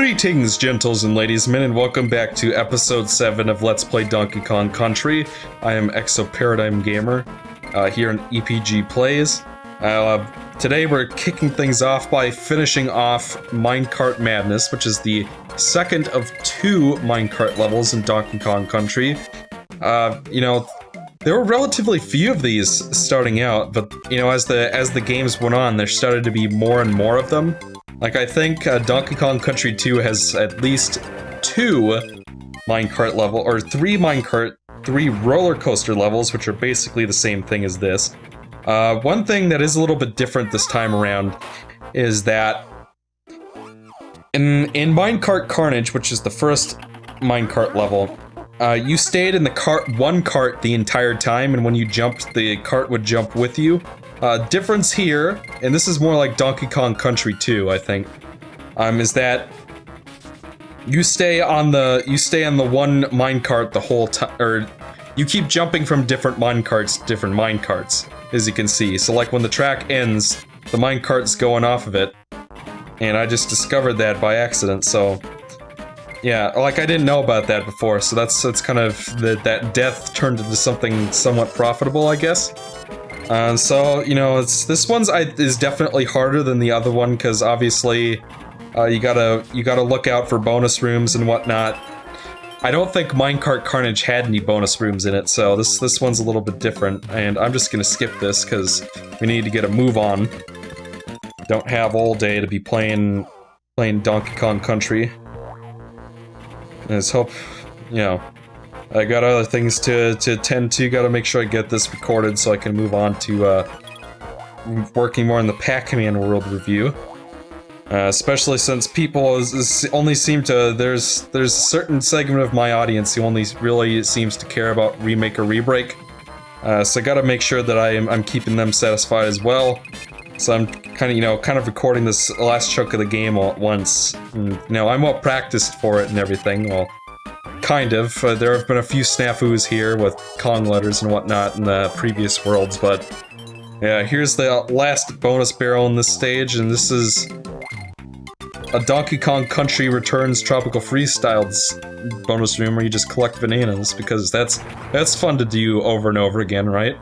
Greetings, gentles and ladiesmen, and welcome back to episode 7 of Let's Play Donkey Kong Country. I am Exoparadigm Gamer, here in EPG Plays. Today we're kicking things off by finishing off Minecart Madness, which is the second of 2 minecart levels in Donkey Kong Country. There were relatively few of these starting out, but, as the games went on, there started to be more and more of them. Like, I think Donkey Kong Country 2 has at least 2 minecart level, or 3 roller coaster levels, which are basically the same thing as this. One thing that is a little bit different this time around is that in Minecart Carnage, which is the first minecart level, you stayed in the one cart the entire time, and when you jumped, the cart would jump with you. Difference here, and this is more like Donkey Kong Country 2, I think, is that you stay on the one minecart the whole time, or you keep jumping from different minecarts to different minecarts, as you can see. So like when the track ends, the minecart's going off of it, and I just discovered that by accident, so yeah, like I didn't know about that before, so that's kind of that death turned into something somewhat profitable, I guess. So, this one's is definitely harder than the other one, because obviously, you gotta look out for bonus rooms and whatnot. I don't think Minecart Carnage had any bonus rooms in it, so this one's a little bit different, and I'm just gonna skip this, because we need to get a move on. Don't have all day to be playing Donkey Kong Country. Let's hope, I got other things to attend to. Gotta make sure I get this recorded so I can move on to working more in the Pac-Man World review. Especially since people only seem to... There's a certain segment of my audience who only really seems to care about remake or rebreak. So I gotta make sure that I'm keeping them satisfied as well. So I'm kind of recording this last chunk of the game all at once. And, I'm well practiced for it and everything. Well, kind of. There have been a few snafus here with Kong letters and whatnot in the previous worlds, but yeah, here's the last bonus barrel in this stage, and this is a Donkey Kong Country Returns Tropical Freestyles bonus room where you just collect bananas, because that's fun to do over and over again, right?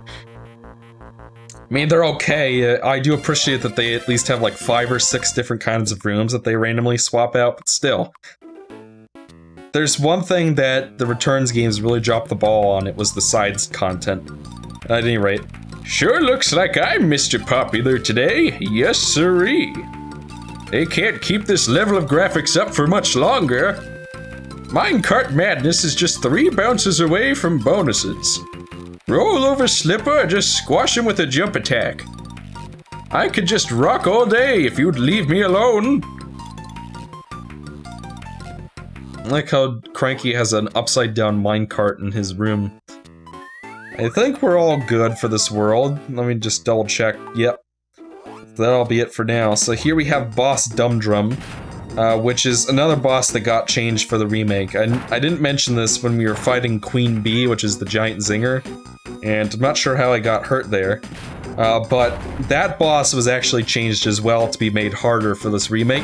I mean, they're okay. I do appreciate that they at least have like 5 or 6 different kinds of rooms that they randomly swap out, but still. There's one thing that the Returns games really dropped the ball on, it was the sides content. At any rate. Sure looks like I'm Mr. Popular today, yes sirree. They can't keep this level of graphics up for much longer. Minecart Madness is just 3 bounces away from bonuses. Roll over Slipper or just squash him with a jump attack. I could just rock all day if you'd leave me alone. I like how Cranky has an upside-down minecart in his room. I think we're all good for this world. Let me just double-check. Yep. That'll be it for now. So here we have Bossdumdrum, which is another boss that got changed for the remake. I didn't mention this when we were fighting Queen Bee, which is the giant zinger, and I'm not sure how I got hurt there. But that boss was actually changed as well to be made harder for this remake.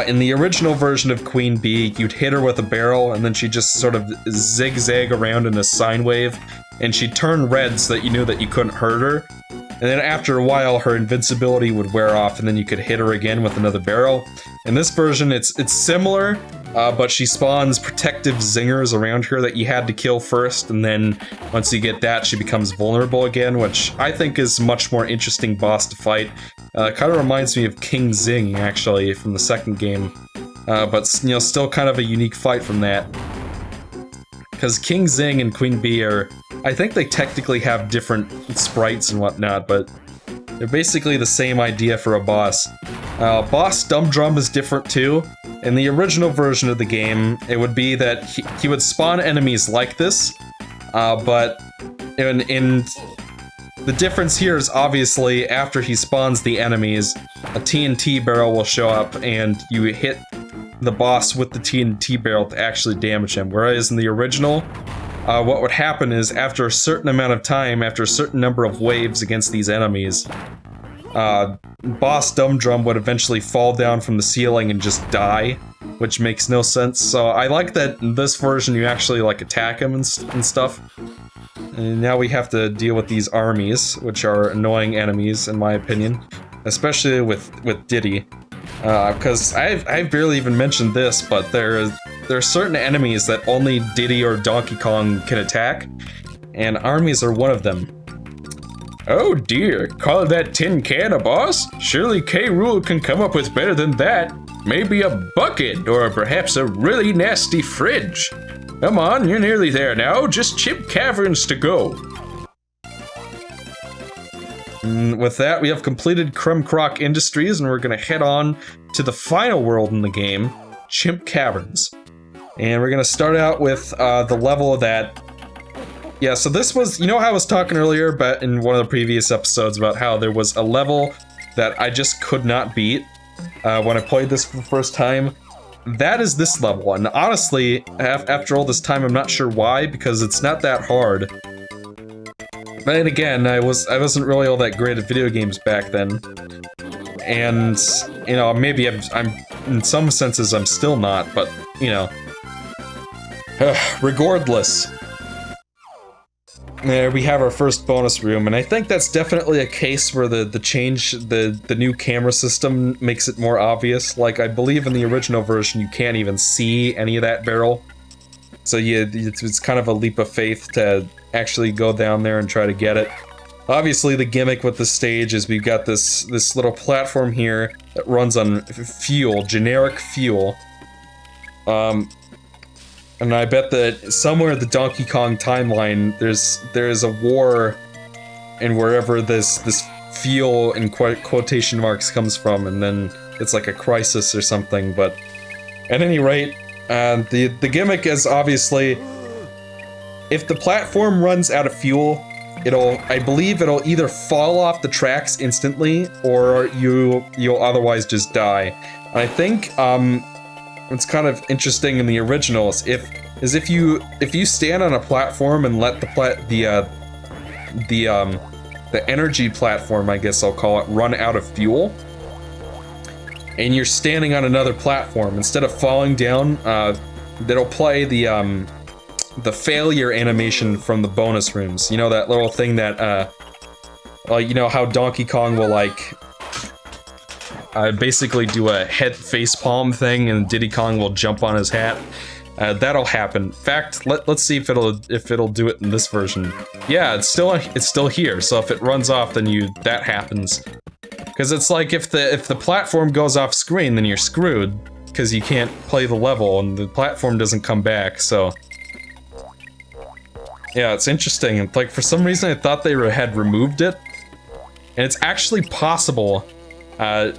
In the original version of Queen Bee, you'd hit her with a barrel, and then she'd just sort of zigzag around in a sine wave, and she'd turn red so that you knew that you couldn't hurt her. And then after a while, her invincibility would wear off, and then you could hit her again with another barrel. In this version, it's similar, but she spawns protective zingers around her that you had to kill first, and then once you get that, she becomes vulnerable again, which I think is a much more interesting boss to fight. Kind of reminds me of King Zing, actually, from the second game. But, still kind of a unique fight from that. Because King Zing and Queen Bee are... I think they technically have different sprites and whatnot, but they're basically the same idea for a boss. Bossdumdrum is different too. In the original version of the game, it would be that he would spawn enemies like this, but in the difference here is obviously after he spawns the enemies, a TNT barrel will show up and you hit the boss with the TNT barrel to actually damage him, whereas in the original, what would happen is after a certain amount of time, after a certain number of waves against these enemies, Bossdumdrum would eventually fall down from the ceiling and just die. which makes no sense. So I like that in this version you actually like attack him and stuff. And now we have to deal with these armies, which are annoying enemies in my opinion, especially with Diddy. Because I've barely even mentioned this, but there are certain enemies that only Diddy or Donkey Kong can attack, and armies are one of them. Oh dear, call that tin can a boss? Surely K. Rool can come up with better than that. Maybe a bucket, or perhaps a really nasty fridge. Come on, you're nearly there now, just Chimp Caverns to go. With that, we have completed Crumb Croc Industries, and we're gonna head on to the final world in the game, Chimp Caverns. And we're gonna start out with the level that... Yeah, so this was... You know how I was talking earlier but in one of the previous episodes about how there was a level that I just could not beat when I played this for the first time? That is this level, and honestly, after all this time, I'm not sure why, because it's not that hard. But then again, I wasn't really all that great at video games back then. And, you know, maybe I'm in some senses I'm still not, but, you know. Regardless. There we have our first bonus room, and I think that's definitely a case where the new camera system makes it more obvious. Like, I believe in the original version you can't even see any of that barrel. So yeah, it's kind of a leap of faith to actually go down there and try to get it. Obviously the gimmick with the stage is we've got this little platform here that runs on fuel, generic fuel. And I bet that somewhere in the Donkey Kong timeline there is a war in wherever this fuel in quotation marks comes from, and then it's like a crisis or something. But at any rate, the gimmick is obviously if the platform runs out of fuel, I believe it'll either fall off the tracks instantly, or you'll otherwise just die. And I think what's kind of interesting in the originals if you stand on a platform and let the energy platform, I guess I'll call it, run out of fuel, and you're standing on another platform, instead of falling down, that'll play the failure animation from the bonus rooms. You know, that little thing that you know how Donkey Kong will like basically do a head face palm thing, and Diddy Kong will jump on his hat. That'll happen. In fact, let's see if it'll do it in this version. Yeah, it's still here. So if it runs off, then that happens. Because it's like if the platform goes off screen, then you're screwed, because you can't play the level and the platform doesn't come back. So yeah, it's interesting. And like for some reason, I thought they had removed it, and it's actually possible.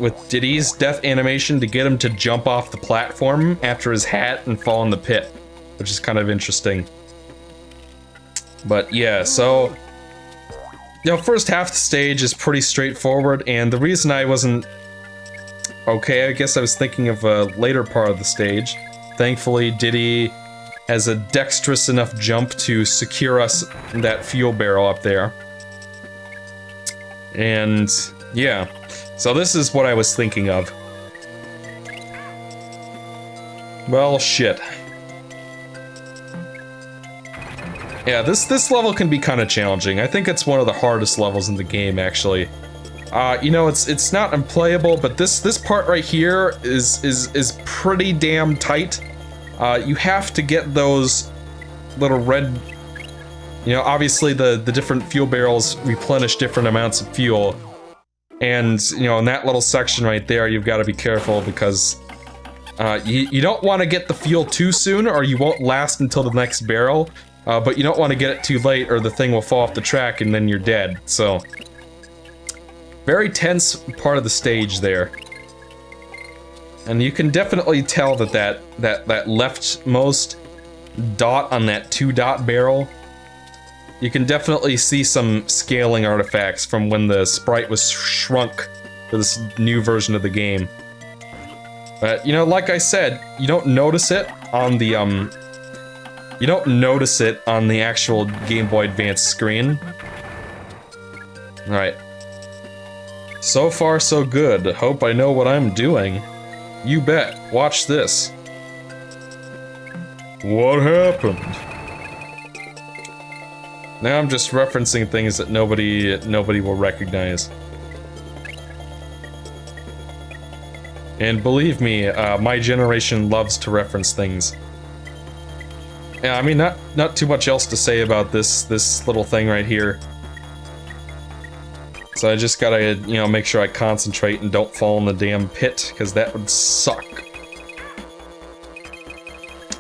With Diddy's death animation to get him to jump off the platform after his hat and fall in the pit, which is kind of interesting. But yeah, so, you know, first half of the stage is pretty straightforward, and the reason I wasn't... Okay, I guess I was thinking of a later part of the stage. Thankfully, Diddy has a dexterous enough jump to secure us in that fuel barrel up there. And, yeah. So this is what I was thinking of. Well, shit. Yeah, this level can be kind of challenging. I think it's one of the hardest levels in the game, actually. You know, it's not unplayable, but this part right here is pretty damn tight. You have to get those little red... You know, obviously the different fuel barrels replenish different amounts of fuel. And, you know, in that little section right there, you've got to be careful because you don't want to get the fuel too soon or you won't last until the next barrel. But you don't want to get it too late or the thing will fall off the track and then you're dead. So, very tense part of the stage there. And you can definitely tell that leftmost dot on that 2-dot barrel, you can definitely see some scaling artifacts from when the sprite was shrunk for this new version of the game. But, you know, like I said, you don't notice it on the, actual Game Boy Advance screen. Alright. So far, so good. Hope I know what I'm doing. You bet. Watch this. What happened? Now I'm just referencing things that nobody will recognize. And believe me, my generation loves to reference things. Yeah, I mean, not too much else to say about this little thing right here. So I just gotta, you know, make sure I concentrate and don't fall in the damn pit, because that would suck.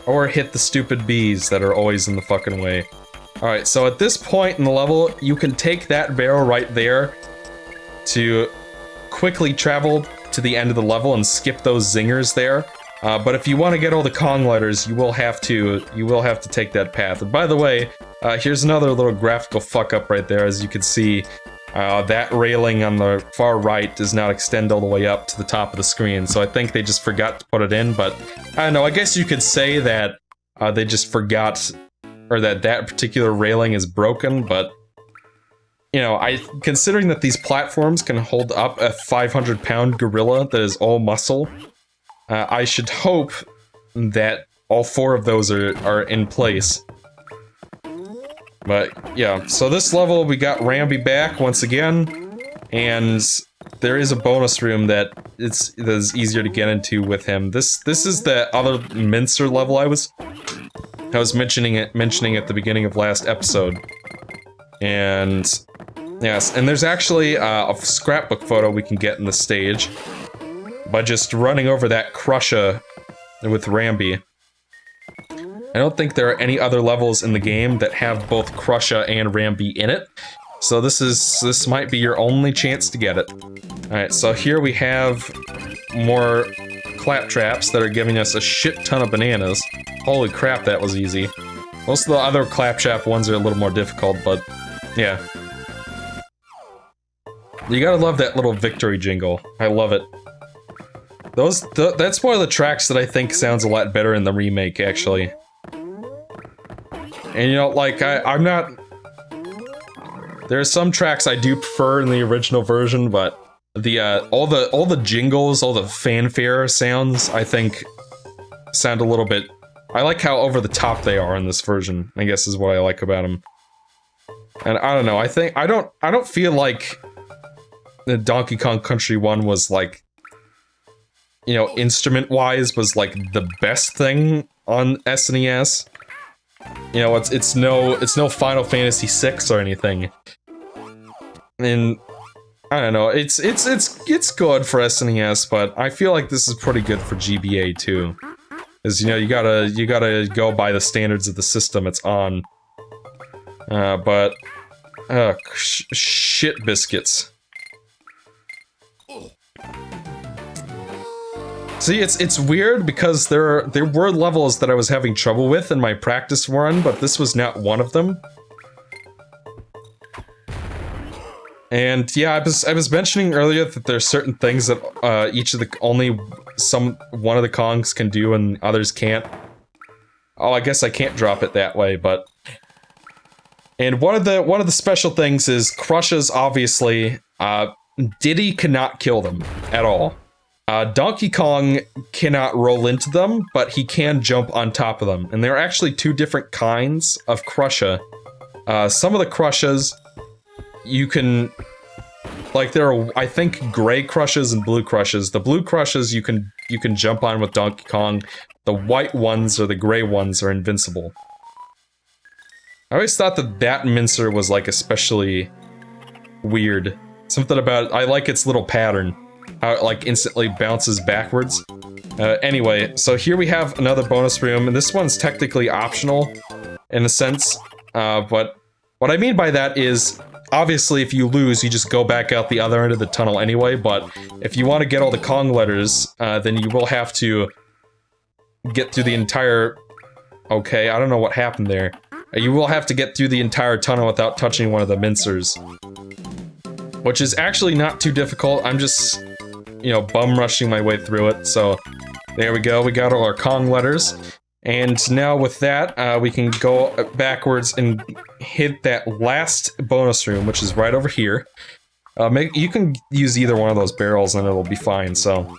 Or hit the stupid bees that are always in the fucking way. Alright, so at this point in the level, you can take that barrel right there to quickly travel to the end of the level and skip those zingers there. But if you want to get all the Kong letters, you will have to take that path. And by the way, here's another little graphical fuck up right there. As you can see, that railing on the far right does not extend all the way up to the top of the screen. So I think they just forgot to put it in, but I don't know, I guess you could say that they just forgot, or that particular railing is broken, but you know, considering that these platforms can hold up a 500-pound gorilla that is all muscle, I should hope that all 4 of those are in place. But yeah, so this level we got Rambi back once again, and there is a bonus room that is easier to get into with him. This is the other Minster level I was mentioning at the beginning of last episode. And yes, and there's actually a scrapbook photo we can get in the stage by just running over that Crusher with Rambi. I don't think there are any other levels in the game that have both Crusher and Rambi in it, so this might be your only chance to get it. Alright, so here we have more claptraps that are giving us a shit ton of bananas. Holy crap, that was easy. Most of the other claptrap ones are a little more difficult, but yeah. You gotta love that little victory jingle. I love it. That's one of the tracks that I think sounds a lot better in the remake, actually. And you know, like, I'm not... There are some tracks I do prefer in the original version, but all the jingles, all the fanfare sounds, I think, sound a little bit... I like how over the top they are in this version, I guess is what I like about them. And I don't know, I don't feel like the Donkey Kong Country 1 was like, you know, instrument-wise was like the best thing on SNES. You know, it's no Final Fantasy VI or anything. And I don't know, it's good for SNES, but I feel like this is pretty good for GBA too. Because, you know, you gotta go by the standards of the system it's on. But shit biscuits. See, it's weird because there were levels that I was having trouble with in my practice run, but this was not one of them. And yeah, I was mentioning earlier that there's certain things that only one of the Kongs can do and others can't. Oh, I guess I can't drop it that way, but... And one of the special things is Crushes, obviously. Diddy cannot kill them at all. Donkey Kong cannot roll into them, but he can jump on top of them. And there are actually 2 different kinds of Crusher. Some of the Crushes, you can... Like, there are, I think, gray Crushes and blue Crushes. The blue Crushes you can jump on with Donkey Kong. The white ones, or the gray ones, are invincible. I always thought that Minster was, like, especially weird. Something about... I like its little pattern. How it, like, instantly bounces backwards. Anyway, so here we have another bonus room, and this one's technically optional, in a sense. But what I mean by that is, obviously, if you lose, you just go back out the other end of the tunnel anyway, but if you want to get all the Kong letters, then you will have to get through the entire... Okay, I don't know what happened there. You will have to get through the entire tunnel without touching one of the Minsters. Which is actually not too difficult, I'm just, you know, bum rushing my way through it, so... There we go, we got all our Kong letters. And now with that, we can go backwards and hit that last bonus room, which is right over here. You can use either one of those barrels and it'll be fine, so...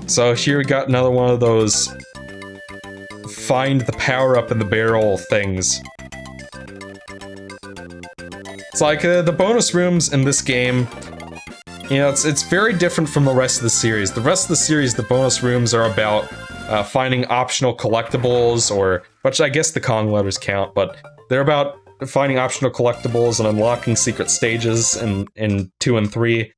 So here we got another one of those find the power-up in the barrel things. It's like the bonus rooms in this game, you know, it's very different from the rest of the series. The rest of the series, the bonus rooms are about finding optional collectibles, or, which I guess the Kong letters count, but they're about finding optional collectibles and unlocking secret stages in 2 and 3.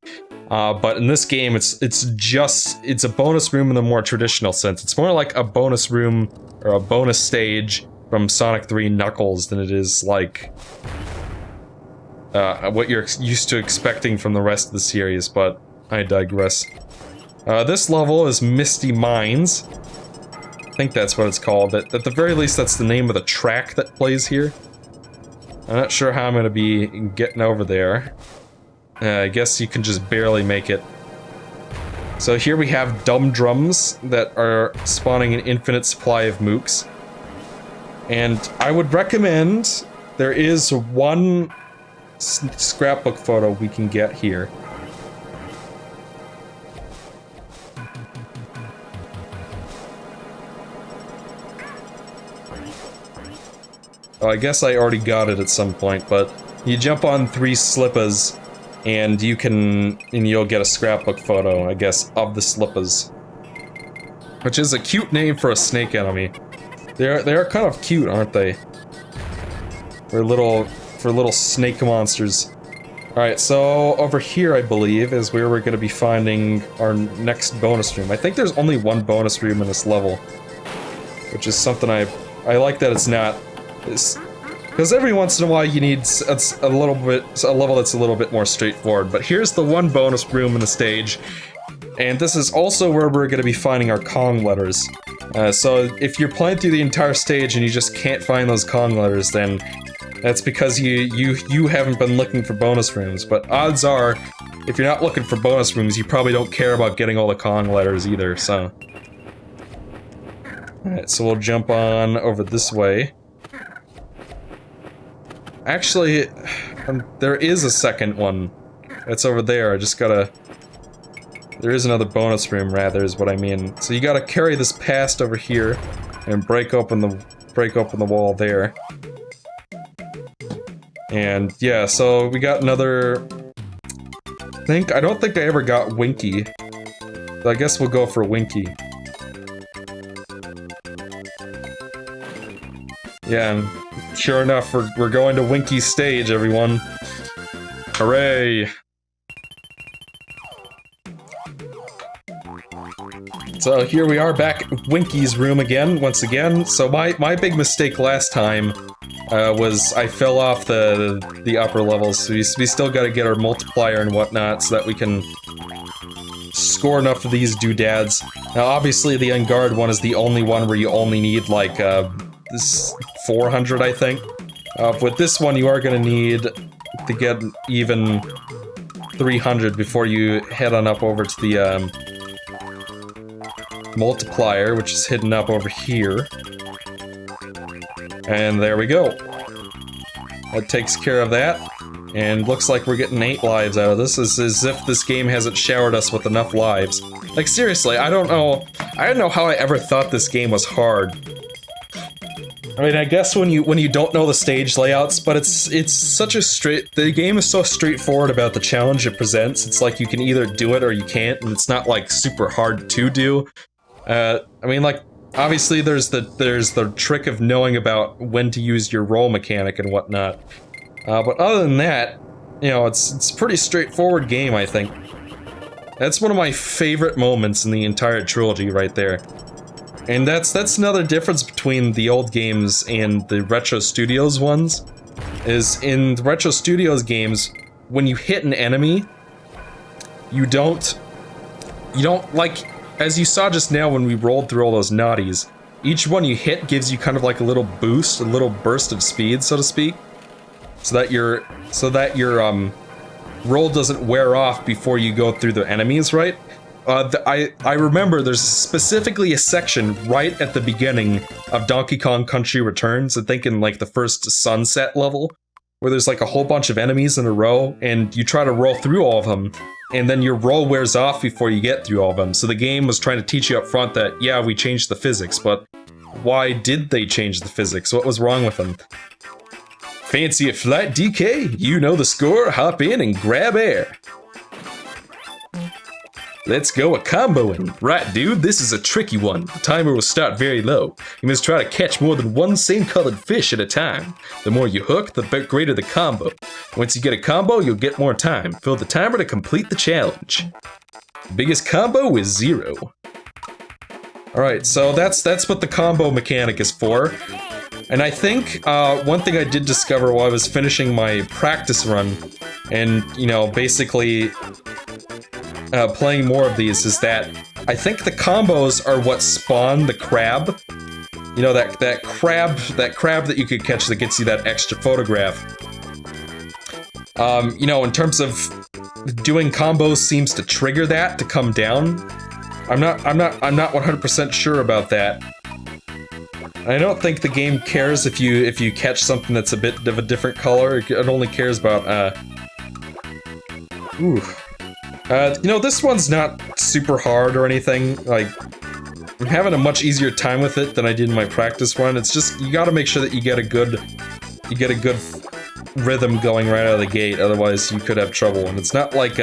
But in this game, it's a bonus room in the more traditional sense. It's more like a bonus room or a bonus stage from Sonic 3 Knuckles than it is like what you're used to expecting from the rest of the series, but I digress. This level is Misty Mines. I think that's what it's called. At the very least, that's the name of the track that plays here. I'm not sure how I'm gonna be getting over there. I guess you can just barely make it. So here we have Dumdrums that are spawning an infinite supply of mooks. And I would recommend there is one scrapbook photo we can get here. Oh, I guess I already got it at some point, but you jump on 3 slippas and you'll get a scrapbook photo, I guess, of the slippas. Which is a cute name for a snake enemy. They are kind of cute, aren't they? For little snake monsters. Alright, so over here, I believe, is where we're gonna be finding our next bonus room. I think there's only one bonus room in this level. Which is something I like that it's not. Because every once in a while you need a level that's a little bit more straightforward. But here's the one bonus room in the stage. And this is also where we're gonna be finding our Kong letters. So if you're playing through the entire stage and you just can't find those Kong letters, then that's because you haven't been looking for bonus rooms. But odds are, if you're not looking for bonus rooms, you probably don't care about getting all the Kong letters either, so. Alright, so we'll jump on over this way. Actually, there is a second one. It's over there, I just gotta... There is another bonus room, rather, is what I mean. So you gotta carry this past over here, and break open the wall there. And yeah, so we got another... I don't think I ever got Winky. So I guess we'll go for Winky. Yeah, and sure enough, we're going to Winky's stage, everyone. Hooray! So here we are back at Winky's room again, once again. So my big mistake last time was I fell off the upper levels, so we still gotta get our multiplier and whatnot so that we can score enough of these doodads. Now obviously the Unguard one is the only one where you only need like this 400, I think. With this one you are gonna need to get even 300 before you head on up over to the multiplier, which is hidden up over here. And there we go. That takes care of that. And looks like we're getting 8 lives out of this, as if this game hasn't showered us with enough lives. Like seriously, I don't know how I ever thought this game was hard. I mean, I guess when you don't know the stage layouts, but it's such a the game is so straightforward about the challenge it presents. It's like you can either do it or you can't, and it's not like super hard to do. I mean, like, obviously there's the trick of knowing about when to use your roll mechanic and whatnot. But other than that, you know, it's a pretty straightforward game, I think. That's one of my favorite moments in the entire trilogy right there. And that's another difference between the old games and the Retro Studios ones, is in the Retro Studios games, when you hit an enemy, you don't like, as you saw just now when we rolled through all those naughties, each one you hit gives you kind of like a little boost, a little burst of speed, so to speak, so that your roll doesn't wear off before you go through the enemies, right? I remember there's specifically a section right at the beginning of Donkey Kong Country Returns, I think in like the first Sunset level, where there's like a whole bunch of enemies in a row, and you try to roll through all of them, and then your roll wears off before you get through all of them. So the game was trying to teach you up front that, yeah, we changed the physics, but why did they change the physics? What was wrong with them? Fancy a flight, DK? You know the score, hop in and grab air. Let's go a comboing. Right, dude, this is a tricky one. The timer will start very low. You must try to catch more than one same-colored fish at a time. The more you hook, the greater the combo. Once you get a combo, you'll get more time. Fill the timer to complete the challenge. Biggest combo is 0. Alright, so that's what the combo mechanic is for. And I think one thing I did discover while I was finishing my practice run, and, you know, basically playing more of these, is that I think the combos are what spawn the crab. You know, that crab that you could catch that gets you that extra photograph. You know, in terms of doing combos seems to trigger that to come down. I'm not 100% sure about that. I don't think the game cares if you catch something that's a bit of a different color. It only cares about you know, this one's not super hard or anything. Like, I'm having a much easier time with it than I did in my practice run. It's just, you gotta make sure that you get a good rhythm going right out of the gate, otherwise you could have trouble. And it's not like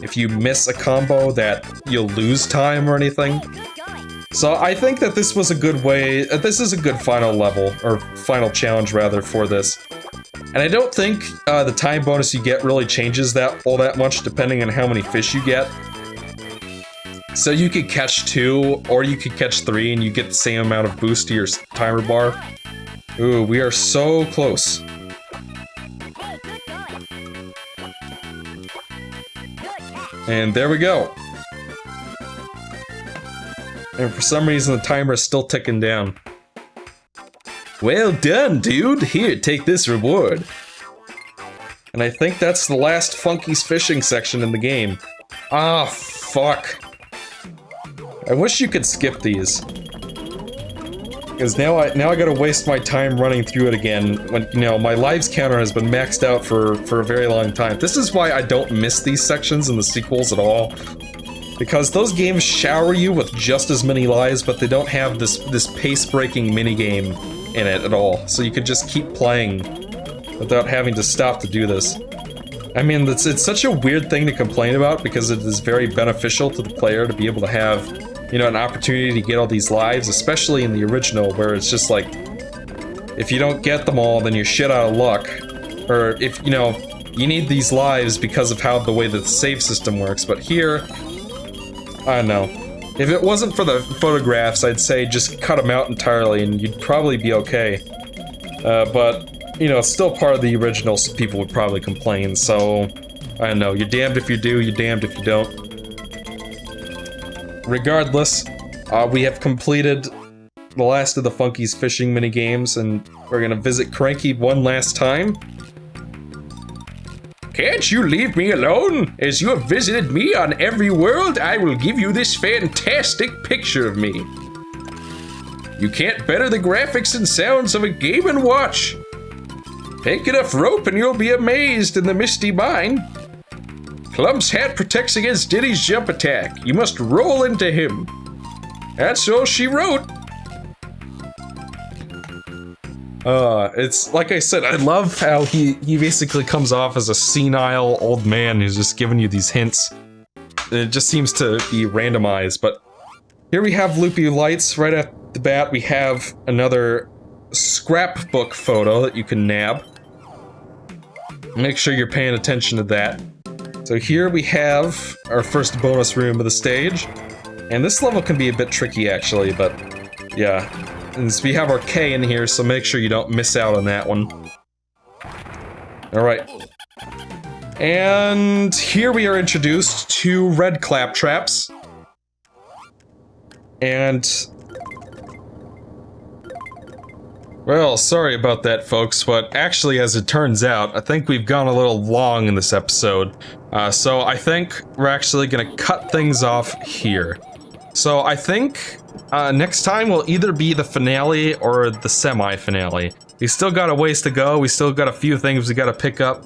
if you miss a combo that you'll lose time or anything. So I think that this was a good way, this is a good final level, or final challenge rather, for this. And I don't think the time bonus you get really changes all that much depending on how many fish you get. So you could catch 2, or you could catch 3, and you get the same amount of boost to your timer bar. Ooh, we are so close. And there we go. And for some reason the timer is still ticking down. Well done, dude! Here, take this reward. And I think that's the last Funky's fishing section in the game. Ah, fuck. I wish you could skip these. Because now I gotta waste my time running through it again when, you know, my lives counter has been maxed out for a very long time. This is why I don't miss these sections in the sequels at all. Because those games shower you with just as many lives, but they don't have this pace-breaking minigame in it at all. So you could just keep playing without having to stop to do this. I mean, it's such a weird thing to complain about because it is very beneficial to the player to be able to have, you know, an opportunity to get all these lives, especially in the original, where it's just like, if you don't get them all, then you're shit out of luck. Or if, you know, you need these lives because of how the way that the save system works, but here, I don't know. If it wasn't for the photographs, I'd say just cut them out entirely and you'd probably be okay. But, you know, it's still part of the original, so people would probably complain, so... I don't know, you're damned if you do, you're damned if you don't. Regardless, we have completed the last of the Funky's fishing minigames, and we're gonna visit Cranky one last time. Can't you leave me alone? As you have visited me on every world, I will give you this fantastic picture of me. You can't better the graphics and sounds of a Game & Watch. Take enough rope and you'll be amazed in the Misty Mine. Clump's hat protects against Diddy's jump attack. You must roll into him. That's all she wrote. It's, like I said, I love how he basically comes off as a senile old man who's just giving you these hints. It just seems to be randomized, but here we have Loopy Lights. Right at the bat, we have another scrapbook photo that you can nab. Make sure you're paying attention to that. So here we have our first bonus room of the stage. And this level can be a bit tricky, actually, but yeah. And so we have our K in here, so make sure you don't miss out on that one. Alright. And here we are introduced to red claptraps. And... well, sorry about that, folks, but actually, as it turns out, I think we've gone a little long in this episode. So I think we're actually gonna cut things off here. So I think next time will either be the finale or the semi-finale. We still got a ways to go, we still got a few things we gotta pick up.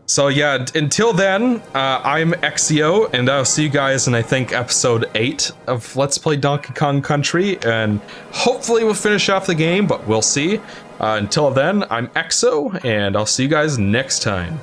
So yeah, until then, I'm Exio, and I'll see you guys in, I think, episode 8 of Let's Play Donkey Kong Country, and hopefully we'll finish off the game, but we'll see. Until then, I'm Exo, and I'll see you guys next time.